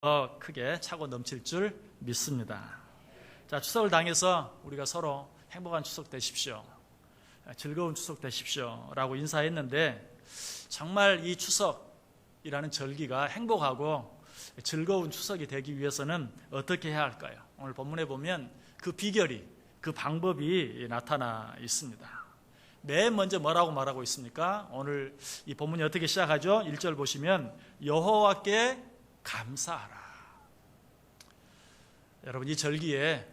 더 크게 차고 넘칠 줄 믿습니다. 자, 추석을 당해서 우리가 서로 행복한 추석 되십시오, 즐거운 추석 되십시오 라고 인사했는데, 정말 이 추석이라는 절기가 행복하고 즐거운 추석이 되기 위해서는 어떻게 해야 할까요? 오늘 본문에 보면 그 비결이, 그 방법이 나타나 있습니다. 맨 먼저 뭐라고 말하고 있습니까? 오늘 이 본문이 어떻게 시작하죠? 1절 보시면 여호와께 감사하라. 여러분, 이 절기에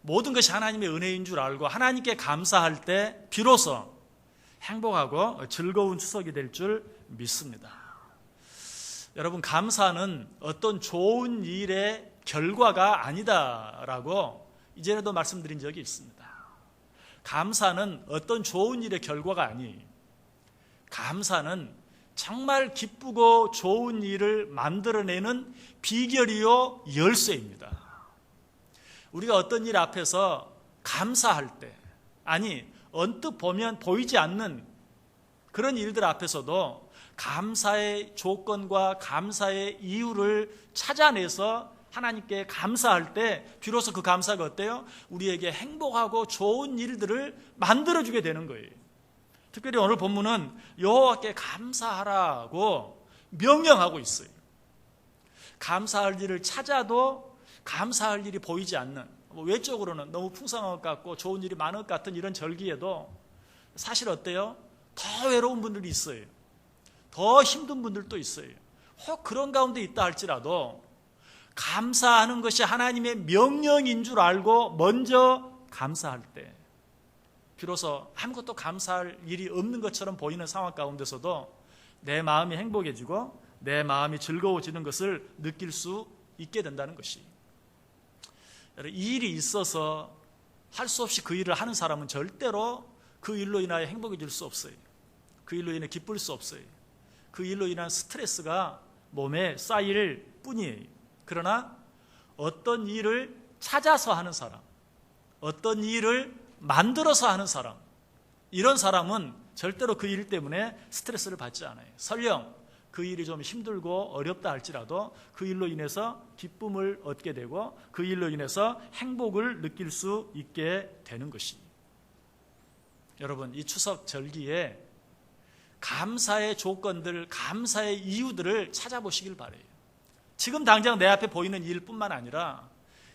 모든 것이 하나님의 은혜인 줄 알고 하나님께 감사할 때 비로소 행복하고 즐거운 추석이 될 줄 믿습니다. 여러분, 감사는 어떤 좋은 일의 결과가 아니다라고 이전에도 말씀드린 적이 있습니다. 감사는 어떤 좋은 일의 결과가 아니, 감사는 정말 기쁘고 좋은 일을 만들어내는 비결이요 열쇠입니다. 우리가 어떤 일 앞에서 감사할 때, 아니 언뜻 보면 보이지 않는 그런 일들 앞에서도 감사의 조건과 감사의 이유를 찾아내서 하나님께 감사할 때 비로소 그 감사가 어때요? 우리에게 행복하고 좋은 일들을 만들어주게 되는 거예요. 특별히 오늘 본문은 여호와께 감사하라고 명령하고 있어요. 감사할 일을 찾아도 감사할 일이 보이지 않는, 외적으로는 너무 풍성한 것 같고 좋은 일이 많은 것 같은 이런 절기에도 사실 어때요? 더 외로운 분들이 있어요. 더 힘든 분들도 있어요. 혹 그런 가운데 있다 할지라도 감사하는 것이 하나님의 명령인 줄 알고 먼저 감사할 때 비로소 아무것도 감사할 일이 없는 것처럼 보이는 상황 가운데서도 내 마음이 행복해지고 내 마음이 즐거워지는 것을 느낄 수 있게 된다는 것이, 이 일이 있어서 할 수 없이 그 일을 하는 사람은 절대로 그 일로 인하여 행복해질 수 없어요. 그 일로 인해 기쁠 수 없어요. 그 일로 인한 스트레스가 몸에 쌓일 뿐이에요. 그러나 어떤 일을 찾아서 하는 사람, 어떤 일을 만들어서 하는 사람, 이런 사람은 절대로 그 일 때문에 스트레스를 받지 않아요. 설령 그 일이 좀 힘들고 어렵다 할지라도 그 일로 인해서 기쁨을 얻게 되고 그 일로 인해서 행복을 느낄 수 있게 되는 것이, 여러분, 이 추석 절기에 감사의 조건들, 감사의 이유들을 찾아보시길 바라요. 지금 당장 내 앞에 보이는 일뿐만 아니라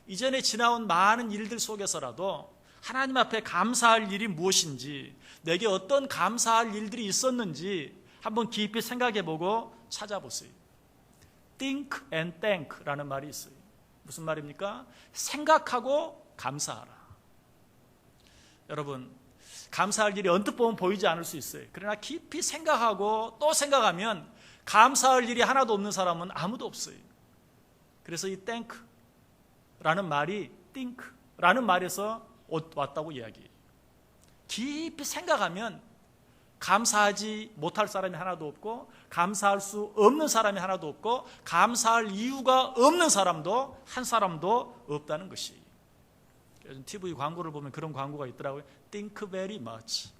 이전에 지나온 많은 일들 속에서라도 하나님 앞에 감사할 일이 무엇인지, 내게 어떤 감사할 일들이 있었는지 한번 깊이 생각해보고 찾아보세요. Think and thank라는 말이 있어요. 무슨 말입니까? 생각하고 감사하라. 여러분, 감사할 일이 언뜻 보면 보이지 않을 수 있어요. 그러나 깊이 생각하고 또 생각하면 감사할 일이 하나도 없는 사람은 아무도 없어요. 그래서 이 thank라는 말이 think라는 말에서 왔다고 이야기해요. 깊이 생각하면 감사하지 못할 사람이 하나도 없고 감사할 수 없는 사람이 하나도 없고 감사할 이유가 없는 사람도 한 사람도 없다는 것이, 요즘 TV 광고를 보면 그런 광고가 있더라고요. Think very much.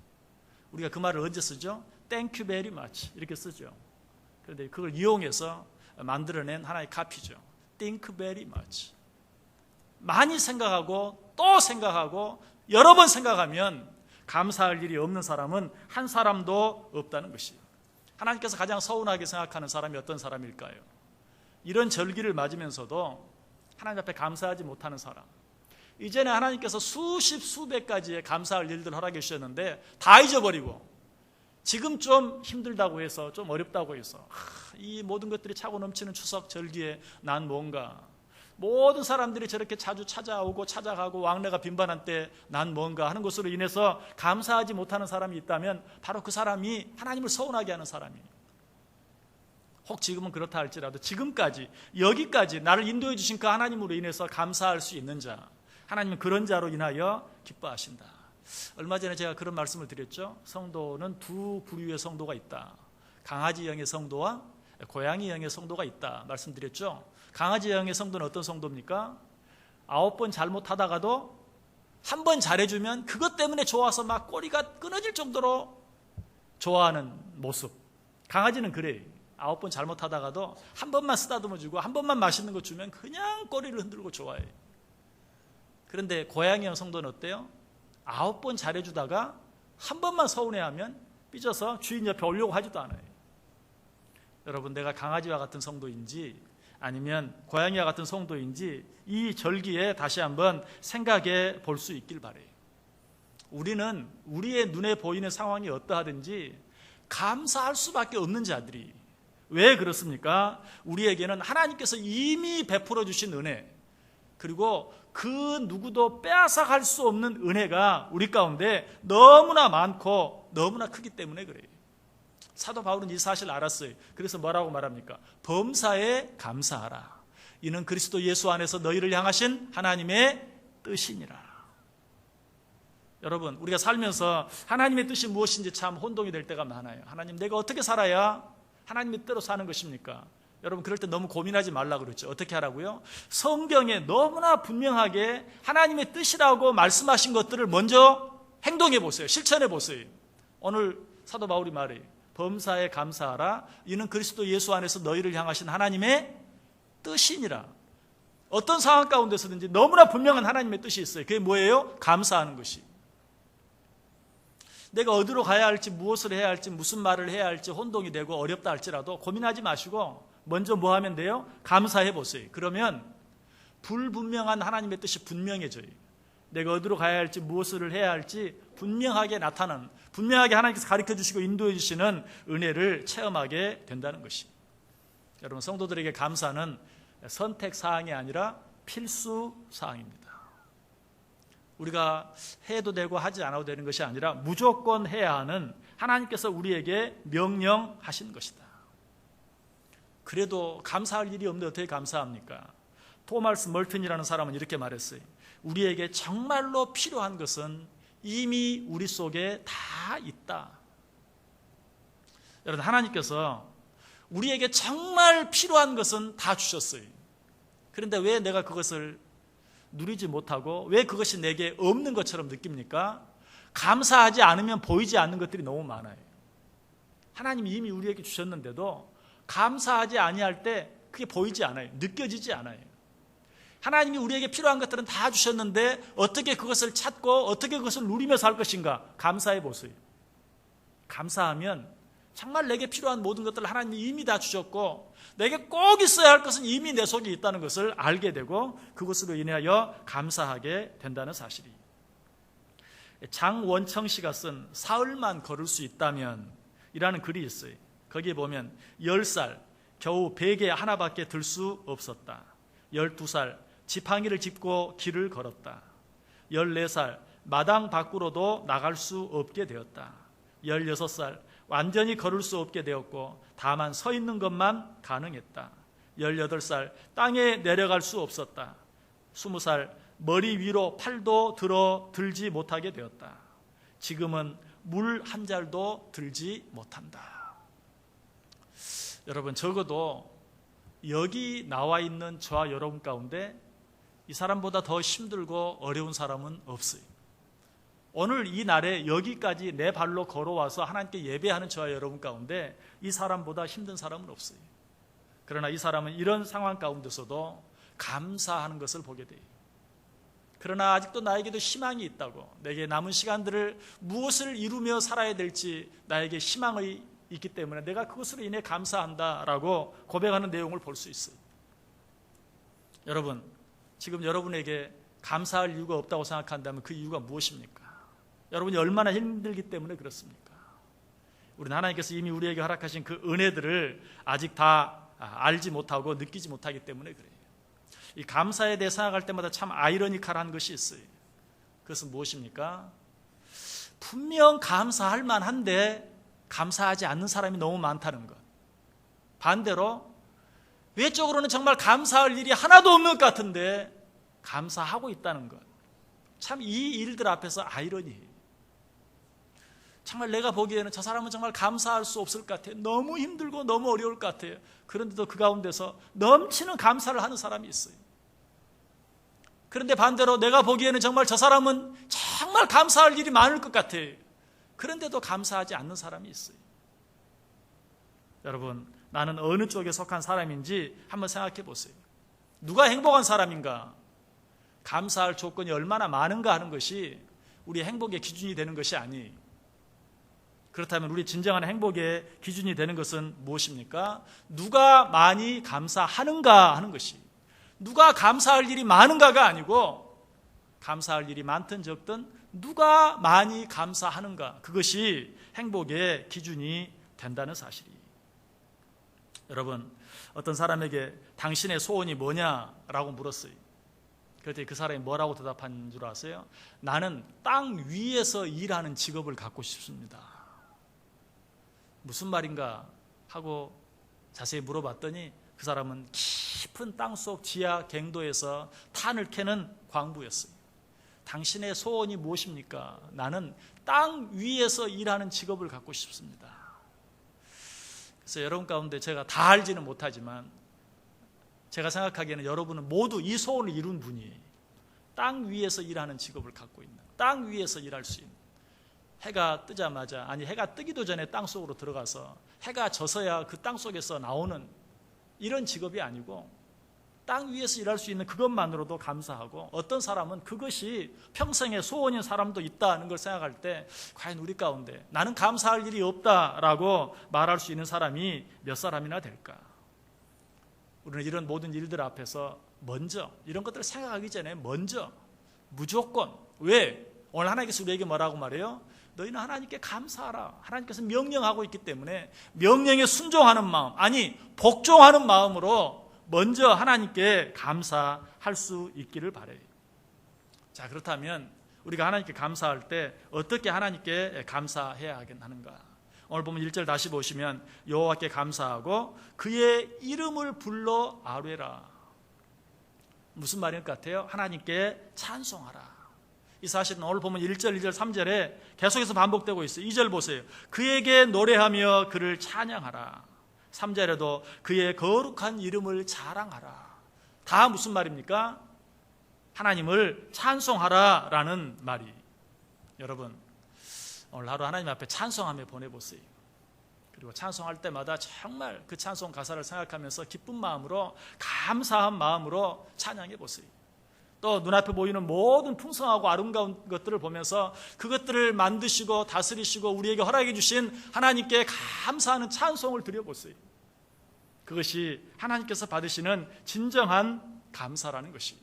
우리가 그 말을 언제 쓰죠? Thank you very much 이렇게 쓰죠. 그런데 그걸 이용해서 만들어낸 하나의 카피죠. Think very much. 많이 생각하고 또 생각하고 여러 번 생각하면 감사할 일이 없는 사람은 한 사람도 없다는 것이, 하나님께서 가장 서운하게 생각하는 사람이 어떤 사람일까요? 이런 절기를 맞으면서도 하나님 앞에 감사하지 못하는 사람. 이전에 하나님께서 수십 수백 가지의 감사할 일들 허락해 주셨는데 다 잊어버리고 지금 좀 힘들다고 해서, 좀 어렵다고 해서 이 모든 것들이 차고 넘치는 추석 절기에 난 뭔가, 모든 사람들이 저렇게 자주 찾아오고 찾아가고 왕래가 빈번한 때 난 뭔가 하는 것으로 인해서 감사하지 못하는 사람이 있다면 바로 그 사람이 하나님을 서운하게 하는 사람이에요. 혹 지금은 그렇다 할지라도 지금까지 여기까지 나를 인도해 주신 그 하나님으로 인해서 감사할 수 있는 자, 하나님은 그런 자로 인하여 기뻐하신다. 얼마 전에 제가 그런 말씀을 드렸죠. 성도는 두 부류의 성도가 있다. 강아지형의 성도와 고양이형의 성도가 있다 말씀드렸죠. 강아지형의 성도는 어떤 성도입니까? 9번 잘못하다가도 한 번 잘해주면 그것 때문에 좋아서 막 꼬리가 끊어질 정도로 좋아하는 모습. 강아지는 그래요. 9번 잘못하다가도 한 번만 쓰다듬어 주고 한 번만 맛있는 거 주면 그냥 꼬리를 흔들고 좋아해요. 그런데 고양이형 성도는 어때요? 9번 잘해주다가 한 번만 서운해하면 삐져서 주인 옆에 오려고 하지도 않아요. 여러분, 내가 강아지와 같은 성도인지 아니면 고양이와 같은 성도인지 이 절기에 다시 한번 생각해 볼 수 있길 바라요. 우리는 우리의 눈에 보이는 상황이 어떠하든지 감사할 수밖에 없는 자들이. 왜 그렇습니까? 우리에게는 하나님께서 이미 베풀어 주신 은혜, 그리고 그 누구도 빼앗아갈 수 없는 은혜가 우리 가운데 너무나 많고 너무나 크기 때문에 그래요. 사도 바울은 이 사실을 알았어요. 그래서 뭐라고 말합니까? 범사에 감사하라. 이는 그리스도 예수 안에서 너희를 향하신 하나님의 뜻이니라. 여러분, 우리가 살면서 하나님의 뜻이 무엇인지 참 혼동이 될 때가 많아요. 하나님, 내가 어떻게 살아야 하나님의 뜻대로 사는 것입니까? 여러분, 그럴 때 너무 고민하지 말라고 그랬죠. 어떻게 하라고요? 성경에 너무나 분명하게 하나님의 뜻이라고 말씀하신 것들을 먼저 행동해 보세요. 실천해 보세요. 오늘 사도 바울이 말해요. 범사에 감사하라. 이는 그리스도 예수 안에서 너희를 향하신 하나님의 뜻이니라. 어떤 상황 가운데서든지 너무나 분명한 하나님의 뜻이 있어요. 그게 뭐예요? 감사하는 것이. 내가 어디로 가야 할지, 무엇을 해야 할지, 무슨 말을 해야 할지 혼동이 되고 어렵다 할지라도 고민하지 마시고 먼저 뭐 하면 돼요? 감사해 보세요. 그러면 불분명한 하나님의 뜻이 분명해져요. 내가 어디로 가야 할지, 무엇을 해야 할지 분명하게 나타나는, 분명하게 하나님께서 가르쳐 주시고 인도해 주시는 은혜를 체험하게 된다는 것이. 여러분, 성도들에게 감사는 선택 사항이 아니라 필수 사항입니다. 우리가 해도 되고 하지 않아도 되는 것이 아니라 무조건 해야 하는 하나님께서 우리에게 명령하신 것이다. 그래도 감사할 일이 없는데 어떻게 감사합니까? 토마스 멀튼이라는 사람은 이렇게 말했어요. 우리에게 정말로 필요한 것은 이미 우리 속에 다 있다. 여러분, 하나님께서 우리에게 정말 필요한 것은 다 주셨어요. 그런데 왜 내가 그것을 누리지 못하고 왜 그것이 내게 없는 것처럼 느낍니까? 감사하지 않으면 보이지 않는 것들이 너무 많아요. 하나님이 이미 우리에게 주셨는데도 감사하지 아니할 때 그게 보이지 않아요. 느껴지지 않아요. 하나님이 우리에게 필요한 것들은 다 주셨는데 어떻게 그것을 찾고 어떻게 그것을 누리며 살 것인가? 감사해 보세요. 감사하면 정말 내게 필요한 모든 것들을 하나님이 이미 다 주셨고 내게 꼭 있어야 할 것은 이미 내 속에 있다는 것을 알게 되고 그것으로 인하여 감사하게 된다는 사실이. 장원청 씨가 쓴 사흘만 걸을 수 있다면 이라는 글이 있어요. 거기에 보면 10살 겨우 베개 하나밖에 들 수 없었다. 12살 지팡이를 짚고 길을 걸었다. 14살 마당 밖으로도 나갈 수 없게 되었다. 16살 완전히 걸을 수 없게 되었고 다만 서 있는 것만 가능했다. 18살 땅에 내려갈 수 없었다. 20살 머리 위로 팔도 들지 못하게 되었다. 지금은 물 한 잘도 들지 못한다. 여러분, 적어도 여기 나와 있는 저와 여러분 가운데 이 사람보다 더 힘들고 어려운 사람은 없어요. 오늘 이 날에 여기까지 내 발로 걸어와서 하나님께 예배하는 저와 여러분 가운데 이 사람보다 힘든 사람은 없어요. 그러나 이 사람은 이런 상황 가운데서도 감사하는 것을 보게 돼요. 그러나 아직도 나에게도 희망이 있다고, 내게 남은 시간들을 무엇을 이루며 살아야 될지 나에게 희망이 있기 때문에 내가 그것으로 인해 감사한다라고 고백하는 내용을 볼 수 있어요. 여러분, 지금 여러분에게 감사할 이유가 없다고 생각한다면 그 이유가 무엇입니까? 여러분이 얼마나 힘들기 때문에 그렇습니까? 우리는 하나님께서 이미 우리에게 허락하신 그 은혜들을 아직 다 알지 못하고 느끼지 못하기 때문에 그래요. 이 감사에 대해 생각할 때마다 참 아이러니컬한 것이 있어요. 그것은 무엇입니까? 분명 감사할 만한데 감사하지 않는 사람이 너무 많다는 것. 반대로 외적으로는 정말 감사할 일이 하나도 없는 것 같은데 감사하고 있다는 것. 참 이 일들 앞에서 아이러니해요. 정말 내가 보기에는 저 사람은 정말 감사할 수 없을 것 같아요. 너무 힘들고 너무 어려울 것 같아요. 그런데도 그 가운데서 넘치는 감사를 하는 사람이 있어요. 그런데 반대로 내가 보기에는 정말 저 사람은 정말 감사할 일이 많을 것 같아요. 그런데도 감사하지 않는 사람이 있어요. 여러분, 나는 어느 쪽에 속한 사람인지 한번 생각해 보세요. 누가 행복한 사람인가? 감사할 조건이 얼마나 많은가 하는 것이 우리 행복의 기준이 되는 것이 아니. 그렇다면 우리 진정한 행복의 기준이 되는 것은 무엇입니까? 누가 많이 감사하는가 하는 것이. 누가 감사할 일이 많은가가 아니고 감사할 일이 많든 적든 누가 많이 감사하는가, 그것이 행복의 기준이 된다는 사실이. 여러분, 어떤 사람에게 당신의 소원이 뭐냐라고 물었어요. 그랬더니 그 사람이 뭐라고 대답한 줄 아세요? 나는 땅 위에서 일하는 직업을 갖고 싶습니다. 무슨 말인가 하고 자세히 물어봤더니 그 사람은 깊은 땅속 지하 갱도에서 탄을 캐는 광부였어요. 당신의 소원이 무엇입니까? 나는 땅 위에서 일하는 직업을 갖고 싶습니다. 그래서 여러분 가운데 제가 다 알지는 못하지만 제가 생각하기에는 여러분은 모두 이 소원을 이룬 분이에요. 땅 위에서 일하는 직업을 갖고 있는, 땅 위에서 일할 수 있는, 해가 뜨자마자, 아니 해가 뜨기도 전에 땅속으로 들어가서 해가 져서야 그 땅속에서 나오는 이런 직업이 아니고 땅 위에서 일할 수 있는 그것만으로도 감사하고, 어떤 사람은 그것이 평생의 소원인 사람도 있다는 걸 생각할 때 과연 우리 가운데 나는 감사할 일이 없다라고 말할 수 있는 사람이 몇 사람이나 될까? 우리는 이런 모든 일들 앞에서 먼저 이런 것들을 생각하기 전에 먼저 무조건, 왜? 오늘 하나님께서 우리에게 뭐라고 말해요? 너희는 하나님께 감사하라. 하나님께서 명령하고 있기 때문에 명령에 순종하는 마음, 아니 복종하는 마음으로 먼저 하나님께 감사할 수 있기를 바라요. 자, 그렇다면 우리가 하나님께 감사할 때 어떻게 하나님께 감사해야 하는가? 오늘 보면 1절 다시 보시면 여호와께 감사하고 그의 이름을 불러 아뢰라. 무슨 말일 것 같아요? 하나님께 찬송하라. 이 사실은 오늘 보면 1절, 2절, 3절에 계속해서 반복되고 있어요. 2절 보세요. 그에게 노래하며 그를 찬양하라. 3절에도 그의 거룩한 이름을 자랑하라. 다 무슨 말입니까? 하나님을 찬송하라라는 말이. 여러분, 오늘 하루 하나님 앞에 찬송하며 보내보세요. 그리고 찬송할 때마다 정말 그 찬송 가사를 생각하면서 기쁜 마음으로, 감사한 마음으로 찬양해 보세요. 또 눈앞에 보이는 모든 풍성하고 아름다운 것들을 보면서 그것들을 만드시고 다스리시고 우리에게 허락해 주신 하나님께 감사하는 찬송을 드려보세요. 그것이 하나님께서 받으시는 진정한 감사라는 것이.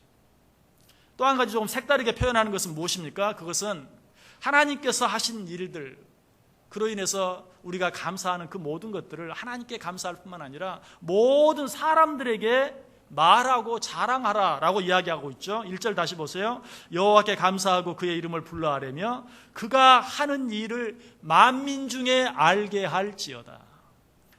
또 한 가지 조금 색다르게 표현하는 것은 무엇입니까? 그것은 하나님께서 하신 일들, 그로 인해서 우리가 감사하는 그 모든 것들을 하나님께 감사할 뿐만 아니라 모든 사람들에게 말하고 자랑하라라고 이야기하고 있죠. 1절 다시 보세요. 여호와께 감사하고 그의 이름을 불러 아뢰며 그가 하는 일을 만민 중에 알게 할지어다.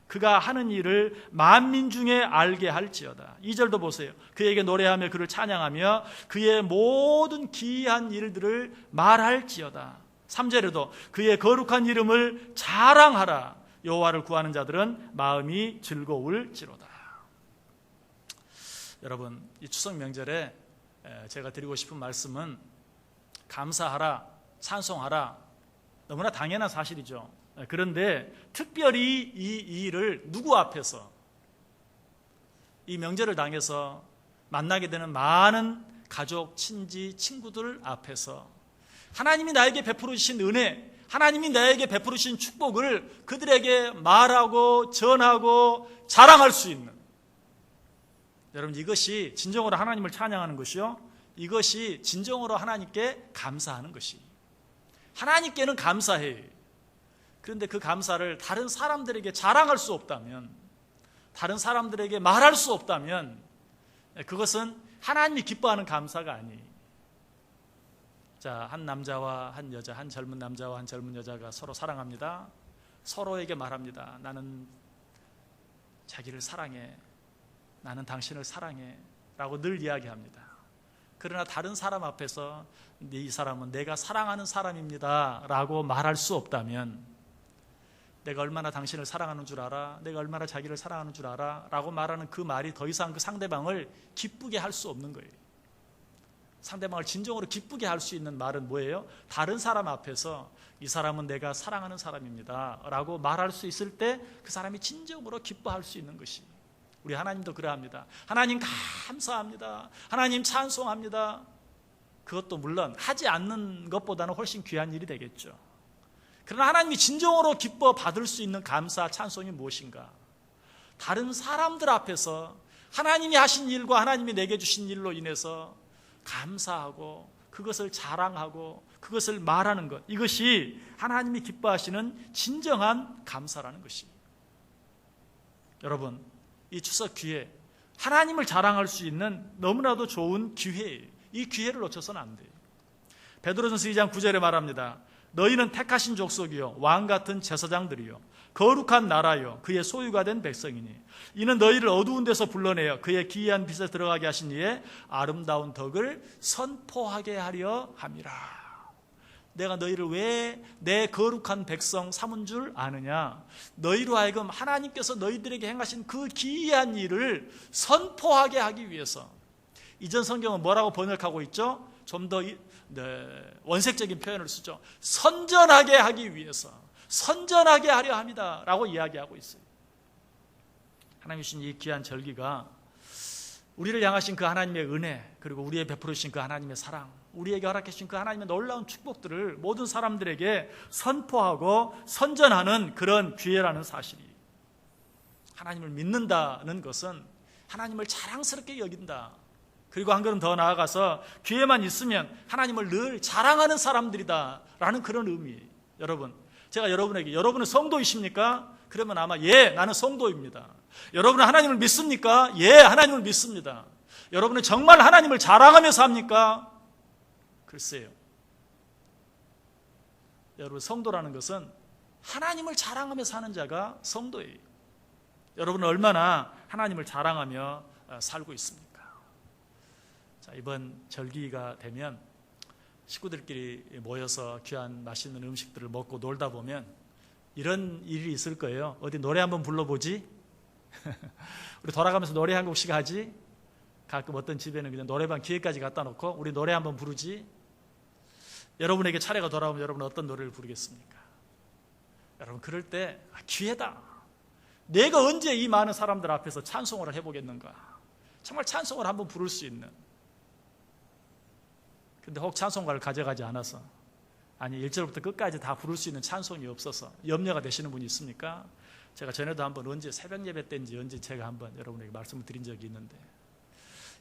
그가 하는 일을 만민 중에 알게 할지어다. 2절도 보세요. 그에게 노래하며 그를 찬양하며 그의 모든 기이한 일들을 말할지어다. 3절에도 그의 거룩한 이름을 자랑하라. 여호와를 구하는 자들은 마음이 즐거울지로다. 여러분, 이 추석 명절에 제가 드리고 싶은 말씀은 감사하라, 찬송하라, 너무나 당연한 사실이죠. 그런데 특별히 이 일을 누구 앞에서, 이 명절을 당해서 만나게 되는 많은 가족, 친지, 친구들 앞에서 하나님이 나에게 베풀어 주신 은혜, 하나님이 나에게 베풀어 주신 축복을 그들에게 말하고 전하고 자랑할 수 있는, 여러분, 이것이 진정으로 하나님을 찬양하는 것이요, 이것이 진정으로 하나님께 감사하는 것이. 하나님께는 감사해요. 그런데 그 감사를 다른 사람들에게 자랑할 수 없다면, 다른 사람들에게 말할 수 없다면 그것은 하나님이 기뻐하는 감사가 아니에요. 자, 한 남자와 한 여자, 한 젊은 남자와 한 젊은 여자가 서로 사랑합니다. 서로에게 말합니다. 나는 자기를 사랑해, 나는 당신을 사랑해 라고 늘 이야기합니다. 그러나 다른 사람 앞에서 이 사람은 내가 사랑하는 사람입니다 라고 말할 수 없다면, 내가 얼마나 당신을 사랑하는 줄 알아, 내가 얼마나 자기를 사랑하는 줄 알아 라고 말하는 그 말이 더 이상 그 상대방을 기쁘게 할 수 없는 거예요. 상대방을 진정으로 기쁘게 할 수 있는 말은 뭐예요? 다른 사람 앞에서 이 사람은 내가 사랑하는 사람입니다 라고 말할 수 있을 때 그 사람이 진정으로 기뻐할 수 있는 것이, 우리 하나님도 그러합니다. 하나님 감사합니다, 하나님 찬송합니다. 그것도 물론 하지 않는 것보다는 훨씬 귀한 일이 되겠죠. 그러나 하나님이 진정으로 기뻐 받을 수 있는 감사, 찬송이 무엇인가? 다른 사람들 앞에서 하나님이 하신 일과 하나님이 내게 주신 일로 인해서 감사하고 그것을 자랑하고 그것을 말하는 것, 이것이 하나님이 기뻐하시는 진정한 감사라는 것이. 여러분, 이 추석 기회, 하나님을 자랑할 수 있는 너무나도 좋은 기회예요. 이 기회를 놓쳐서는 안 돼요. 베드로전서 2장 9절에 말합니다. 너희는 택하신 족속이요 왕같은 제사장들이요 거룩한 나라요 그의 소유가 된 백성이니 이는 너희를 어두운 데서 불러내어 그의 기이한 빛에 들어가게 하신 이의 아름다운 덕을 선포하게 하려 함이라. 내가 너희를 왜 내 거룩한 백성 삼은 줄 아느냐? 너희로 하여금 하나님께서 너희들에게 행하신 그 기이한 일을 선포하게 하기 위해서. 이전 성경은 뭐라고 번역하고 있죠? 좀 더 원색적인 표현을 쓰죠. 선전하게 하기 위해서, 선전하게 하려 합니다 라고 이야기하고 있어요. 하나님이 주신 이 귀한 절기가 우리를 향하신 그 하나님의 은혜, 그리고 우리의 베풀어 주신 그 하나님의 사랑, 우리에게 허락해 주신 그 하나님의 놀라운 축복들을 모든 사람들에게 선포하고 선전하는 그런 기회라는 사실이, 하나님을 믿는다는 것은 하나님을 자랑스럽게 여긴다. 그리고 한 걸음 더 나아가서 기회만 있으면 하나님을 늘 자랑하는 사람들이다 라는 그런 의미. 여러분, 제가 여러분에게, 여러분은 성도이십니까? 그러면 아마 예, 나는 성도입니다. 여러분은 하나님을 믿습니까? 예, 하나님을 믿습니다. 여러분은 정말 하나님을 자랑하며 삽니까? 글쎄요. 여러분, 성도라는 것은 하나님을 자랑하며 사는 자가 성도예요. 여러분은 얼마나 하나님을 자랑하며 살고 있습니까? 자, 이번 절기가 되면 식구들끼리 모여서 귀한 맛있는 음식들을 먹고 놀다 보면 이런 일이 있을 거예요. 어디 노래 한번 불러보지? 우리 돌아가면서 노래 한 곡씩 하지? 가끔 어떤 집에는 그냥 노래방 기회까지 갖다 놓고 우리 노래 한번 부르지? 여러분에게 차례가 돌아오면 여러분은 어떤 노래를 부르겠습니까? 여러분, 그럴 때 기회다. 내가 언제 이 많은 사람들 앞에서 찬송을 해보겠는가? 정말 찬송을 한번 부를 수 있는. 근데 혹 찬송가를 가져가지 않아서, 아니 1절부터 끝까지 다 부를 수 있는 찬송이 없어서 염려가 되시는 분이 있습니까? 제가 전에도 한번 언제 새벽 예배 때인지 언제 제가 한번 여러분에게 말씀을 드린 적이 있는데,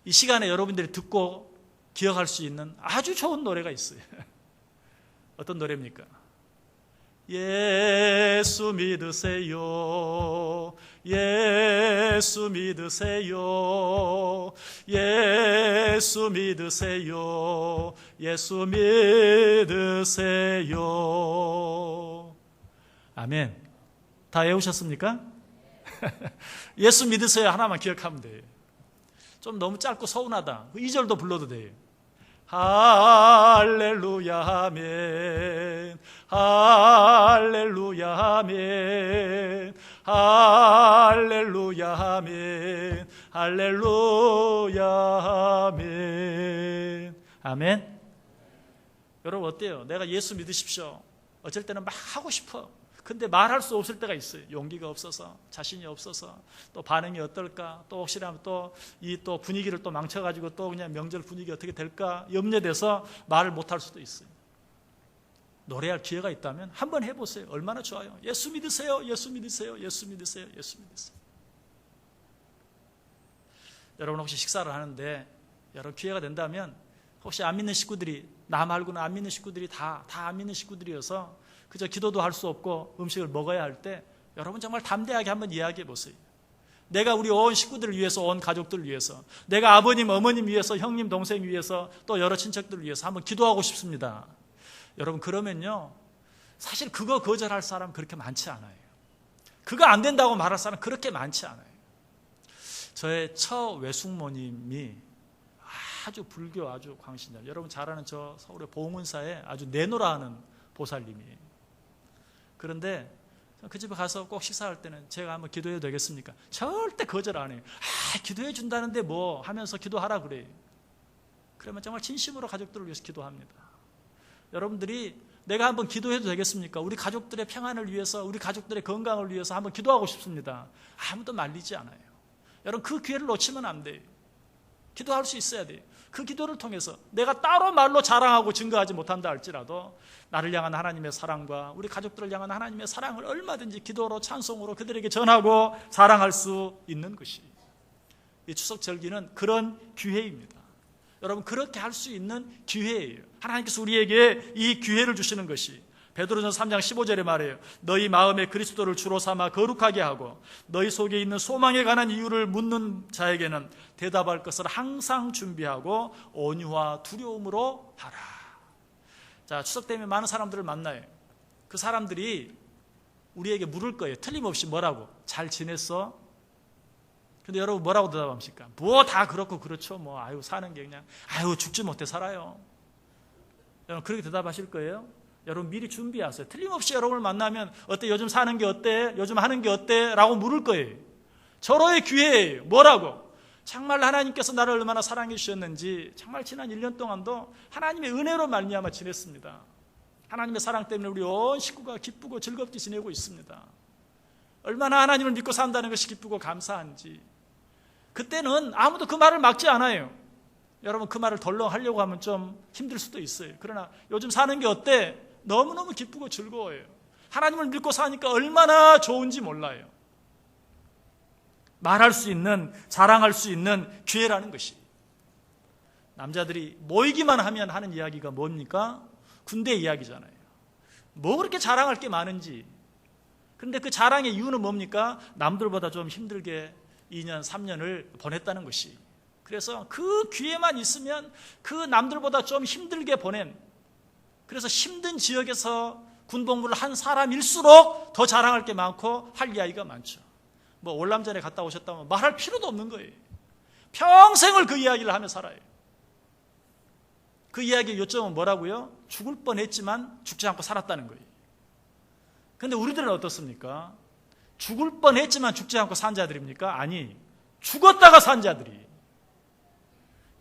이 시간에 여러분들이 듣고 기억할 수 있는 아주 좋은 노래가 있어요. 어떤 노래입니까? 예수 믿으세요, 예수 믿으세요, 예수 믿으세요, 예수 믿으세요. 아멘. 다 외우셨습니까? 예수 믿으세요 하나만 기억하면 돼요. 좀 너무 짧고 서운하다, 2절도 불러도 돼요. 할렐루야 아멘, 할렐루야 아멘, 할렐루야 아멘, 할렐루야 아멘. 아멘. 여러분 어때요? 내가 예수 믿으십시오, 어쩔 때는 막 하고 싶어. 근데 말할 수 없을 때가 있어요. 용기가 없어서, 자신이 없어서, 또 반응이 어떨까, 또 혹시나 또 분위기를 또 망쳐가지고 또 그냥 명절 분위기 어떻게 될까 염려돼서 말을 못할 수도 있어요. 노래할 기회가 있다면 한번 해보세요. 얼마나 좋아요. 예수 믿으세요, 예수 믿으세요, 예수 믿으세요, 예수 믿으세요. 여러분 혹시 식사를 하는데 여러 기회가 된다면 혹시 안 믿는 식구들이, 나 말고는 안 믿는 식구들이 다 안 믿는 식구들이어서 그저 기도도 할 수 없고 음식을 먹어야 할 때 여러분 정말 담대하게 한번 이야기해 보세요. 내가 우리 온 식구들을 위해서, 온 가족들을 위해서, 내가 아버님, 어머님 위해서, 형님, 동생 위해서, 또 여러 친척들을 위해서 한번 기도하고 싶습니다. 여러분 그러면요, 사실 그거 거절할 사람 그렇게 많지 않아요. 그거 안 된다고 말할 사람 그렇게 많지 않아요. 저의 처외숙모님이 아주 불교 아주 광신자, 여러분 잘 아는 저 서울의 봉은사에 아주 내노라 하는 보살님이에요. 그런데 그 집에 가서 꼭 식사할 때는 제가 한번 기도해도 되겠습니까? 절대 거절 안 해요. 기도해 준다는데 뭐 하면서 기도하라 그래요. 그러면 정말 진심으로 가족들을 위해서 기도합니다. 여러분들이 내가 한번 기도해도 되겠습니까? 우리 가족들의 평안을 위해서, 우리 가족들의 건강을 위해서 한번 기도하고 싶습니다. 아무도 말리지 않아요. 여러분, 그 기회를 놓치면 안 돼요. 기도할 수 있어야 돼요. 그 기도를 통해서 내가 따로 말로 자랑하고 증거하지 못한다 할지라도 나를 향한 하나님의 사랑과 우리 가족들을 향한 하나님의 사랑을 얼마든지 기도로, 찬송으로 그들에게 전하고 자랑할 수 있는 것이, 이 추석 절기는 그런 기회입니다. 여러분, 그렇게 할 수 있는 기회예요. 하나님께서 우리에게 이 기회를 주시는 것이, 베드로전서 3장 15절에 말해요. 너희 마음에 그리스도를 주로 삼아 거룩하게 하고 너희 속에 있는 소망에 관한 이유를 묻는 자에게는 대답할 것을 항상 준비하고 온유와 두려움으로 하라. 자, 추석 때문에 많은 사람들을 만나요. 그 사람들이 우리에게 물을 거예요. 틀림없이 뭐라고? 잘 지냈어? 근데 여러분 뭐라고 대답합니까? 뭐 다 그렇고 그렇죠. 뭐 아유 사는 게 그냥 아유 죽지 못해 살아요. 여러분 그렇게 대답하실 거예요? 여러분 미리 준비하세요. 틀림없이 여러분을 만나면 어때? 요즘 사는 게 어때? 요즘 하는 게 어때? 라고 물을 거예요. 절호의 기회예요. 뭐라고? 정말 하나님께서 나를 얼마나 사랑해 주셨는지 정말 지난 1년 동안도 하나님의 은혜로 말미암아 지냈습니다. 하나님의 사랑 때문에 우리 온 식구가 기쁘고 즐겁게 지내고 있습니다. 얼마나 하나님을 믿고 산다는 것이 기쁘고 감사한지. 그때는 아무도 그 말을 막지 않아요. 여러분 그 말을 덜렁하려고 하면 좀 힘들 수도 있어요. 그러나 요즘 사는 게 어때? 너무너무 기쁘고 즐거워요. 하나님을 믿고 사니까 얼마나 좋은지 몰라요. 말할 수 있는, 자랑할 수 있는 기회라는 것이. 남자들이 모이기만 하면 하는 이야기가 뭡니까? 군대 이야기잖아요. 뭐 그렇게 자랑할 게 많은지. 그런데 그 자랑의 이유는 뭡니까? 남들보다 좀 힘들게 2년, 3년을 보냈다는 것이. 그래서 그 기회만 있으면 그 남들보다 좀 힘들게 보낸, 그래서 힘든 지역에서 군복무를 한 사람일수록 더 자랑할 게 많고 할 이야기가 많죠. 뭐 월남전에 갔다 오셨다면 말할 필요도 없는 거예요. 평생을 그 이야기를 하며 살아요. 그 이야기의 요점은 뭐라고요? 죽을 뻔했지만 죽지 않고 살았다는 거예요. 그런데 우리들은 어떻습니까? 죽을 뻔했지만 죽지 않고 산 자들입니까? 아니, 죽었다가 산 자들이.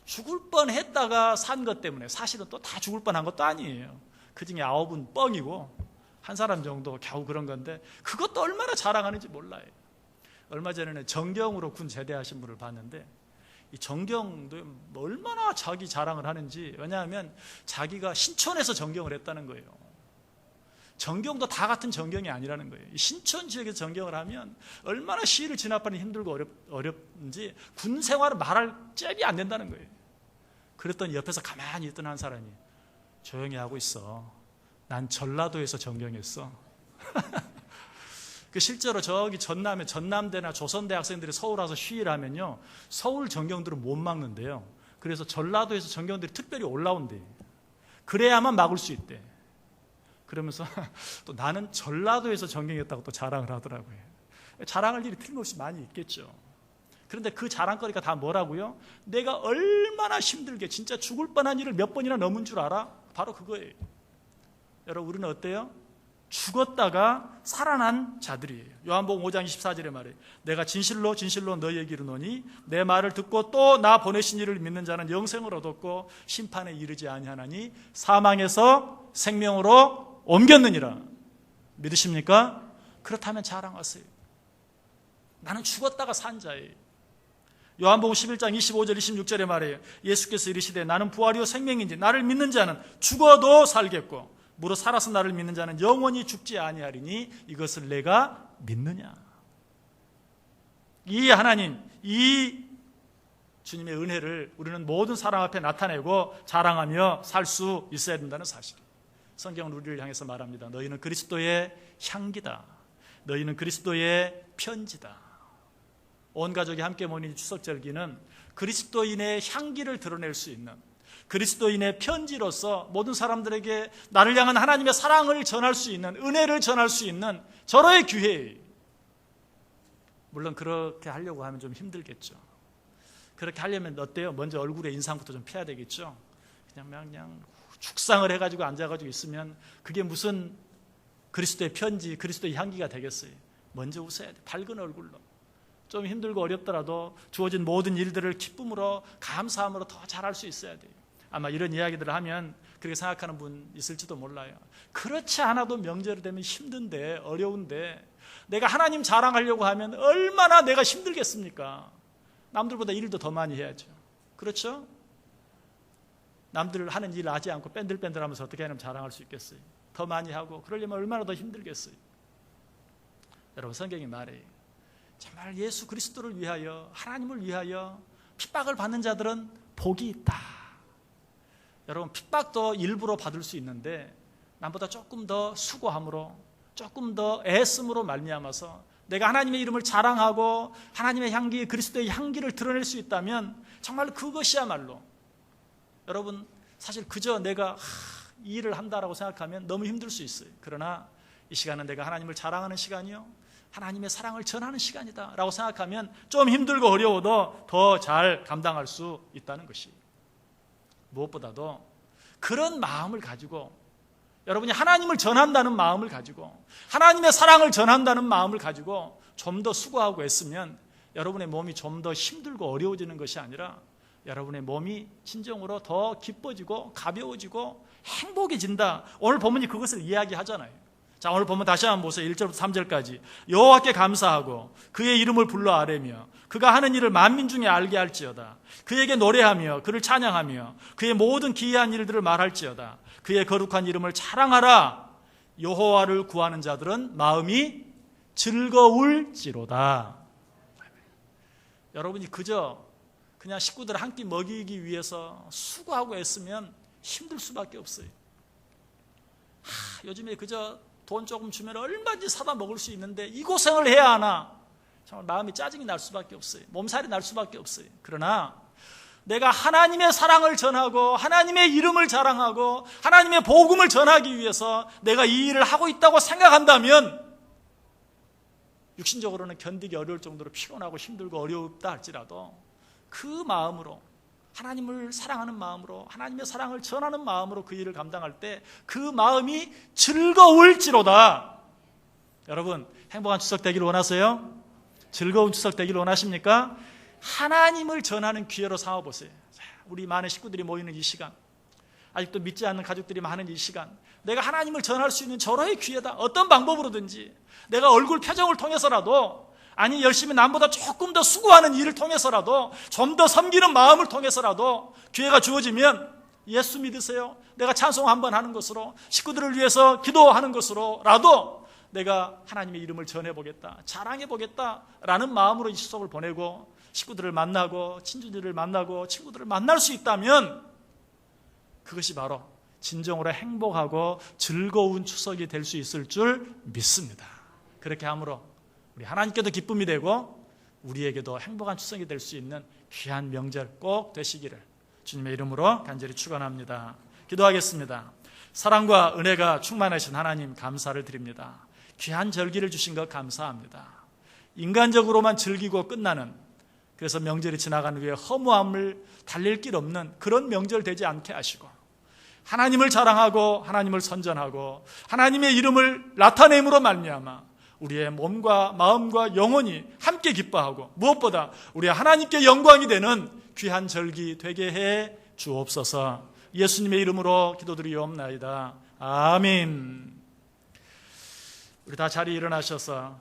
죽을 뻔했다가 산 것 때문에 사실은 또 다 죽을 뻔한 것도 아니에요. 그 중에 9은 뻥이고 한 사람 정도 겨우 그런 건데 그것도 얼마나 자랑하는지 몰라요. 얼마 전에는 정경으로 군 제대하신 분을 봤는데 이 정경도 얼마나 자기 자랑을 하는지. 왜냐하면 자기가 신촌에서 정경을 했다는 거예요. 정경도 다 같은 정경이 아니라는 거예요. 신촌 지역에서 정경을 하면 얼마나 시위를 진압하는 힘들고 어렵는지 군 생활을 말할 잽이 안 된다는 거예요. 그랬더니 옆에서 가만히 있던 한 사람이 조용히 하고 있어. 난 전라도에서 정경했어. 실제로 저기 전남대나 조선대 학생들이 서울 와서 시위를 하면요, 서울 정경들은 못 막는데요. 그래서 전라도에서 정경들이 특별히 올라온대. 그래야만 막을 수 있대. 그러면서 또 나는 전라도에서 정경했다고 또 자랑을 하더라고요. 자랑할 일이 틀림없이 많이 있겠죠. 그런데 그 자랑거리가 다 뭐라고요? 내가 얼마나 힘들게 진짜 죽을 뻔한 일을 몇 번이나 넘은 줄 알아? 바로 그거예요. 여러분 우리는 어때요? 죽었다가 살아난 자들이에요. 요한복음 5장 24절에 말해요. 내가 진실로 진실로 너희에게 이르노니 내 말을 듣고 또 나 보내신 이를 믿는 자는 영생을 얻었고 심판에 이르지 아니하나니 사망에서 생명으로 옮겼느니라. 믿으십니까? 그렇다면 자랑하세요. 나는 죽었다가 산 자예요. 요한복음 11장 25절 26절에 말해요. 예수께서 이르시되 나는 부활이요 생명인지 나를 믿는 자는 죽어도 살겠고 무릇 살아서 나를 믿는 자는 영원히 죽지 아니하리니 이것을 내가 믿느냐. 이 하나님, 이 주님의 은혜를 우리는 모든 사람 앞에 나타내고 자랑하며 살 수 있어야 된다는 사실. 성경은 우리를 향해서 말합니다. 너희는 그리스도의 향기다. 너희는 그리스도의 편지다. 온 가족이 함께 모인 추석절기는 그리스도인의 향기를 드러낼 수 있는, 그리스도인의 편지로서 모든 사람들에게 나를 향한 하나님의 사랑을 전할 수 있는, 은혜를 전할 수 있는 절호의 기회예요. 물론 그렇게 하려고 하면 좀 힘들겠죠. 그렇게 하려면 어때요? 먼저 얼굴에 인상부터 좀 펴야 되겠죠. 그냥 축상을 해가지고 앉아가지고 있으면 그게 무슨 그리스도의 편지, 그리스도의 향기가 되겠어요. 먼저 웃어야 돼. 밝은 얼굴로. 좀 힘들고 어렵더라도 주어진 모든 일들을 기쁨으로, 감사함으로 더 잘할 수 있어야 돼요. 아마 이런 이야기들을 하면 그렇게 생각하는 분 있을지도 몰라요. 그렇지 않아도 명절이 되면 힘든데, 어려운데 내가 하나님 자랑하려고 하면 얼마나 내가 힘들겠습니까? 남들보다 일도 더 많이 해야죠. 그렇죠? 남들 하는 일 하지 않고 뺀들뺀들하면서 어떻게 하면 자랑할 수 있겠어요? 더 많이 하고 그러려면 얼마나 더 힘들겠어요? 여러분, 성경이 말해요. 정말 예수 그리스도를 위하여, 하나님을 위하여 핍박을 받는 자들은 복이 있다. 여러분, 핍박도 일부러 받을 수 있는데 남보다 조금 더 수고함으로, 조금 더 애씀으로 말미암아서 내가 하나님의 이름을 자랑하고 하나님의 향기, 그리스도의 향기를 드러낼 수 있다면 정말 그것이야말로, 여러분, 사실 그저 내가 이 일을 한다라고 생각하면 너무 힘들 수 있어요. 그러나 이 시간은 내가 하나님을 자랑하는 시간이요, 하나님의 사랑을 전하는 시간이다 라고 생각하면 좀 힘들고 어려워도 더 잘 감당할 수 있다는 것이, 무엇보다도 그런 마음을 가지고, 여러분이 하나님을 전한다는 마음을 가지고, 하나님의 사랑을 전한다는 마음을 가지고 좀 더 수고하고 애쓰면 여러분의 몸이 좀 더 힘들고 어려워지는 것이 아니라 여러분의 몸이 진정으로 더 기뻐지고 가벼워지고 행복해진다. 오늘 본문이 그것을 이야기하잖아요. 자, 오늘 보면 다시 한번 보세요. 1절부터 3절까지. 여호와께 감사하고 그의 이름을 불러 아뢰며 그가 하는 일을 만민 중에 알게 할지어다. 그에게 노래하며 그를 찬양하며 그의 모든 기이한 일들을 말할지어다. 그의 거룩한 이름을 자랑하라. 여호와를 구하는 자들은 마음이 즐거울지로다. 여러분이 그냥 식구들 한 끼 먹이기 위해서 수고하고 애쓰면 힘들 수밖에 없어요. 요즘에 그저 돈 조금 주면 얼마든지 사다 먹을 수 있는데 이 고생을 해야 하나? 정말 마음이 짜증이 날 수밖에 없어요. 몸살이 날 수밖에 없어요. 그러나 내가 하나님의 사랑을 전하고 하나님의 이름을 자랑하고 하나님의 복음을 전하기 위해서 내가 이 일을 하고 있다고 생각한다면 육신적으로는 견디기 어려울 정도로 피곤하고 힘들고 어렵다 할지라도 그 마음으로, 하나님을 사랑하는 마음으로, 하나님의 사랑을 전하는 마음으로 그 일을 감당할 때 그 마음이 즐거울지로다. 여러분, 행복한 추석 되기를 원하세요? 즐거운 추석 되기를 원하십니까? 하나님을 전하는 기회로 삼아보세요. 우리 많은 식구들이 모이는 이 시간, 아직도 믿지 않는 가족들이 많은 이 시간, 내가 하나님을 전할 수 있는 절호의 기회다. 어떤 방법으로든지 내가 얼굴 표정을 통해서라도, 아니 열심히 남보다 조금 더 수고하는 일을 통해서라도, 좀 더 섬기는 마음을 통해서라도 기회가 주어지면 예수 믿으세요. 내가 찬송 한번 하는 것으로, 식구들을 위해서 기도하는 것으로라도 내가 하나님의 이름을 전해보겠다, 자랑해보겠다라는 마음으로 이 추석을 보내고 식구들을 만나고 친지들을 만나고 친구들을 만날 수 있다면 그것이 바로 진정으로 행복하고 즐거운 추석이 될 수 있을 줄 믿습니다. 그렇게 함으로 우리 하나님께도 기쁨이 되고 우리에게도 행복한 추석이 될 수 있는 귀한 명절 꼭 되시기를 주님의 이름으로 간절히 축원합니다. 기도하겠습니다. 사랑과 은혜가 충만하신 하나님 감사를 드립니다. 귀한 절기를 주신 것 감사합니다. 인간적으로만 즐기고 끝나는, 그래서 명절이 지나간 후에 허무함을 달랠 길 없는 그런 명절 되지 않게 하시고 하나님을 자랑하고 하나님을 선전하고 하나님의 이름을 나타냄으로 말미암아 우리의 몸과 마음과 영혼이 함께 기뻐하고 무엇보다 우리 하나님께 영광이 되는 귀한 절기 되게 해 주옵소서. 예수님의 이름으로 기도드리옵나이다. 아멘. 우리 다 자리에 일어나셔서